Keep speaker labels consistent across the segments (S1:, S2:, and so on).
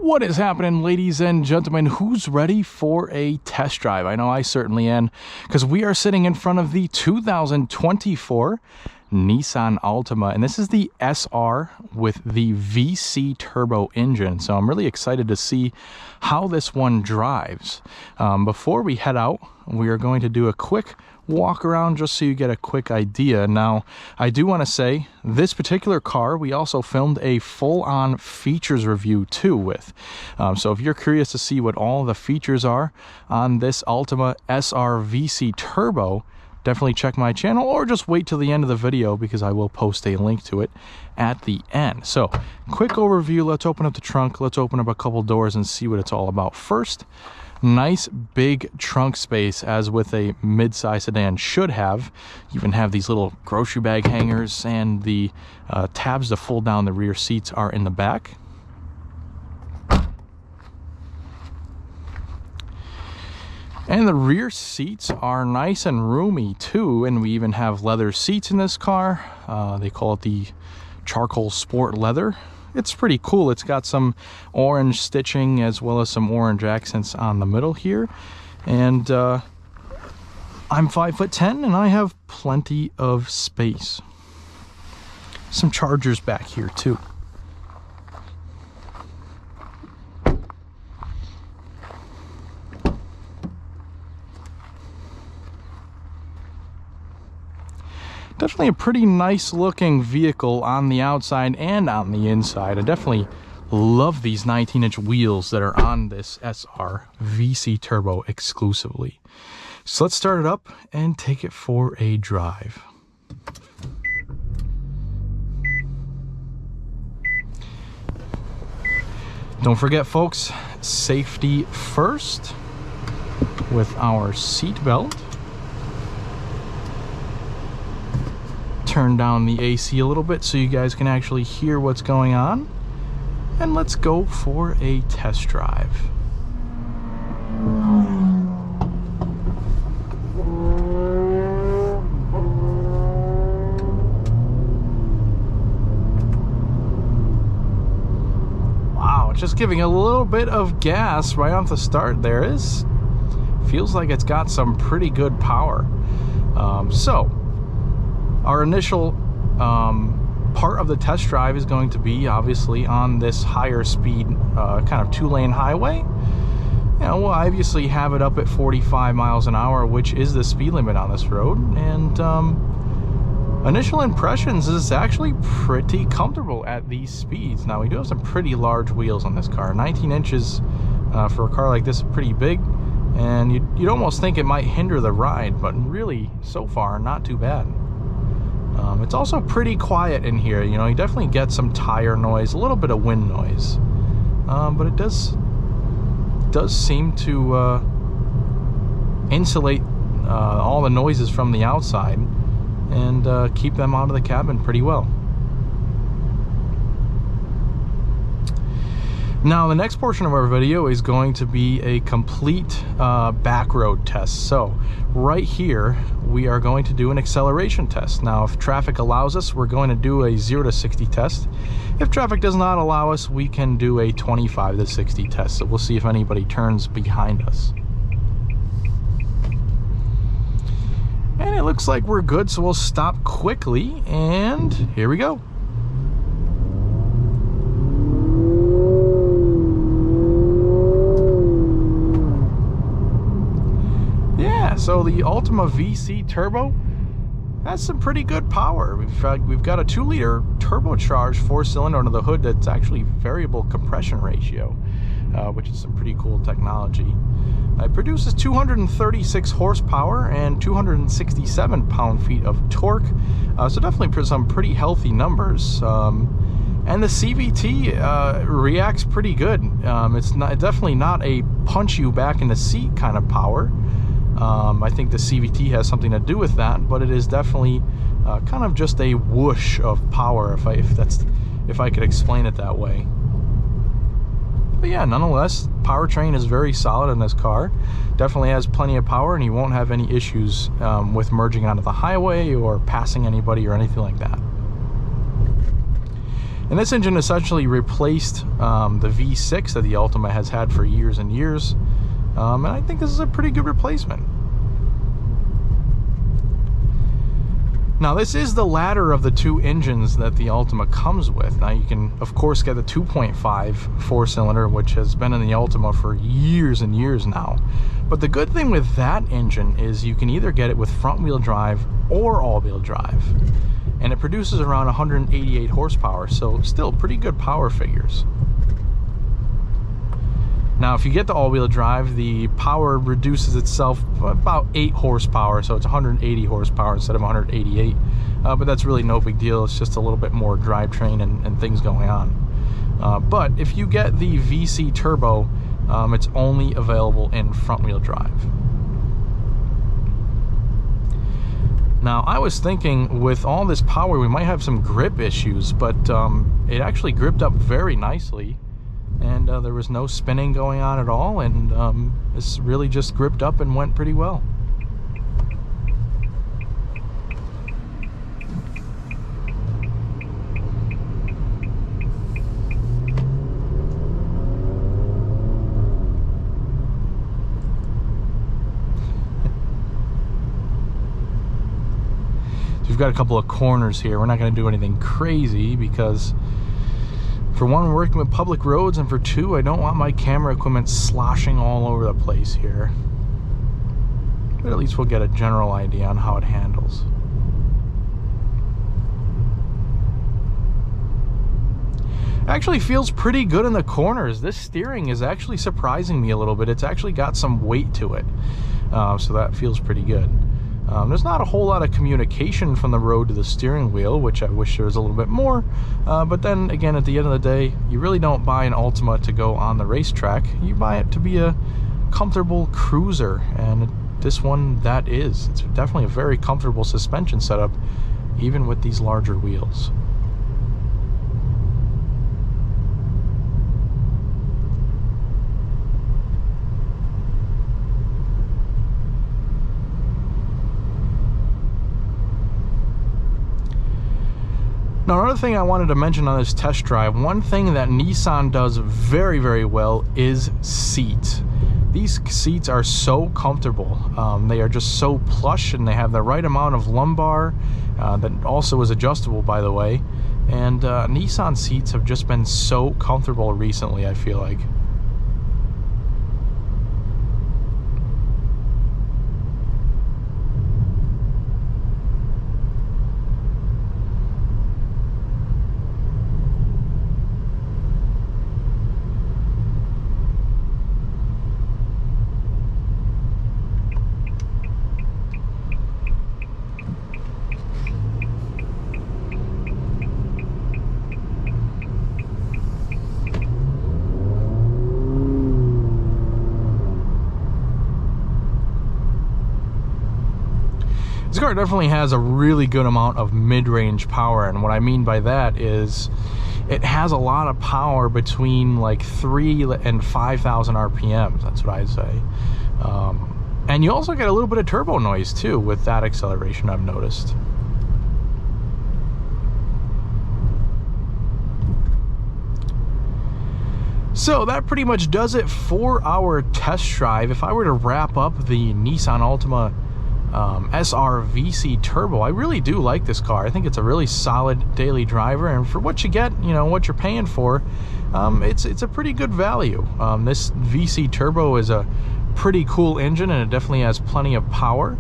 S1: What is happening, ladies and gentlemen? Who's ready for a test drive? I know I certainly am, because we are sitting in front of the 2024 Nissan Altima, and this is the SR with the VC turbo engine. So I'm really excited to see how this one drives. Before we head out, we are going to do a quick walk around just so you get a quick idea. Now, I do want to say this particular car we also filmed a full-on features review too with. So if you're curious to see what all the features are on this Altima SR VC Turbo, definitely check my channel or just wait till the end of the video because I will post a link to it at the end. So quick overview. Let's open up the trunk. Let's open up a couple doors and see what it's all about. First, nice big trunk space, as with a mid-size sedan should have. You even have these little grocery bag hangers, and the tabs to fold down the rear seats are in the back. And the rear seats are nice and roomy too, and we even have leather seats in this car. They call it the charcoal sport leather. It's pretty cool. It's got some orange stitching as well as some orange accents on the middle here. And I'm 5'10" and I have plenty of space. Some chargers back here too. Definitely a pretty nice looking vehicle on the outside and on the inside. I definitely love these 19-inch wheels that are on this SR VC Turbo exclusively. So let's start it up and take it for a drive. Don't forget, folks, safety first with our seat belt. Turn down the AC a little bit so you guys can actually hear what's going on, and let's go for a test drive. Wow, just giving a little bit of gas right off the start there. Feels like it's got some pretty good power. So our initial part of the test drive is going to be obviously on this higher speed kind of two-lane highway. You know, we'll obviously have it up at 45 miles an hour, which is the speed limit on this road. And initial impressions is actually pretty comfortable at these speeds. Now, we do have some pretty large wheels on this car. 19 inches for a car like this is pretty big. And you'd almost think it might hinder the ride, but really, so far, not too bad. It's also pretty quiet in here. You know, you definitely get some tire noise, a little bit of wind noise, but it does seem to insulate all the noises from the outside and keep them out of the cabin pretty well. Now, the next portion of our video is going to be a complete back road test. So right here, we are going to do an acceleration test. Now, if traffic allows us, we're going to do a 0 to 60 test. If traffic does not allow us, we can do a 25 to 60 test. So we'll see if anybody turns behind us. And it looks like we're good, so we'll stop quickly, and here we go. So the Altima VC Turbo has some pretty good power. We've got a 2-liter turbocharged 4-cylinder under the hood that's actually variable compression ratio, which is some pretty cool technology. It produces 236 horsepower and 267 pound-feet of torque, so definitely some pretty healthy numbers. And the CVT reacts pretty good. It's definitely not a punch you back in the seat kind of power. I think the CVT has something to do with that, but it is definitely kind of just a whoosh of power, if I could explain it that way. But yeah, nonetheless, powertrain is very solid in this car. Definitely has plenty of power, and you won't have any issues with merging onto the highway or passing anybody or anything like that. And this engine essentially replaced the V6 that the Altima has had for years and years. And I think this is a pretty good replacement. Now, this is the latter of the two engines that the Altima comes with. Now, you can, of course, get the 2.5 four-cylinder, which has been in the Altima for years and years now. But the good thing with that engine is you can either get it with front-wheel drive or all-wheel drive. And it produces around 188 horsepower, so still pretty good power figures. Now, if you get the all-wheel drive, the power reduces itself about 8 horsepower, so it's 180 horsepower instead of 188. But that's really no big deal. It's just a little bit more drivetrain and things going on. But if you get the VC Turbo, it's only available in front-wheel drive. Now, I was thinking with all this power, we might have some grip issues, but it actually gripped up very nicely. And there was no spinning going on at all, and this really just gripped up and went pretty well. So we've got a couple of corners here. We're not going to do anything crazy because, for one, we're working with public roads, and for two, I don't want my camera equipment sloshing all over the place here. But at least we'll get a general idea on how it handles. It actually feels pretty good in the corners. This steering is actually surprising me a little bit. It's actually got some weight to it, so that feels pretty good. There's not a whole lot of communication from the road to the steering wheel, which I wish there was a little bit more. But then again, at the end of the day, you really don't buy an Altima to go on the racetrack. You buy it to be a comfortable cruiser, and this one, that is. It's definitely a very comfortable suspension setup, even with these larger wheels. Now, another thing I wanted to mention on this test drive, one thing that Nissan does very, very well is seats. These seats are so comfortable. They are just so plush, and they have the right amount of lumbar that also is adjustable, by the way. And Nissan seats have just been so comfortable recently, I feel like. This car definitely has a really good amount of mid-range power, and what I mean by that is it has a lot of power between like 3,000 and 5,000 RPMs. That's what I'd say. And you also get a little bit of turbo noise too with that acceleration, I've noticed. So that pretty much does it for our test drive. If I were to wrap up the Nissan Altima SR VC Turbo, I really do like this car. I think it's a really solid daily driver, and for what you get, you know, what you're paying for, it's a pretty good value. This VC Turbo is a pretty cool engine, and it definitely has plenty of power.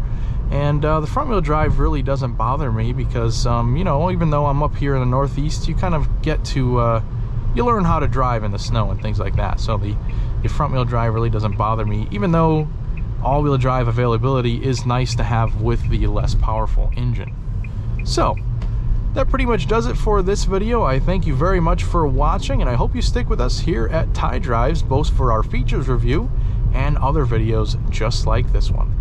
S1: And the front wheel drive really doesn't bother me because, you know, even though I'm up here in the Northeast, you kind of get to, you learn how to drive in the snow and things like that. So the front wheel drive really doesn't bother me, even though all-wheel drive availability is nice to have with the less powerful engine. So that pretty much does it for this video. I thank you very much for watching, and I hope you stick with us here at Ty Drives, both for our features review and other videos just like this one.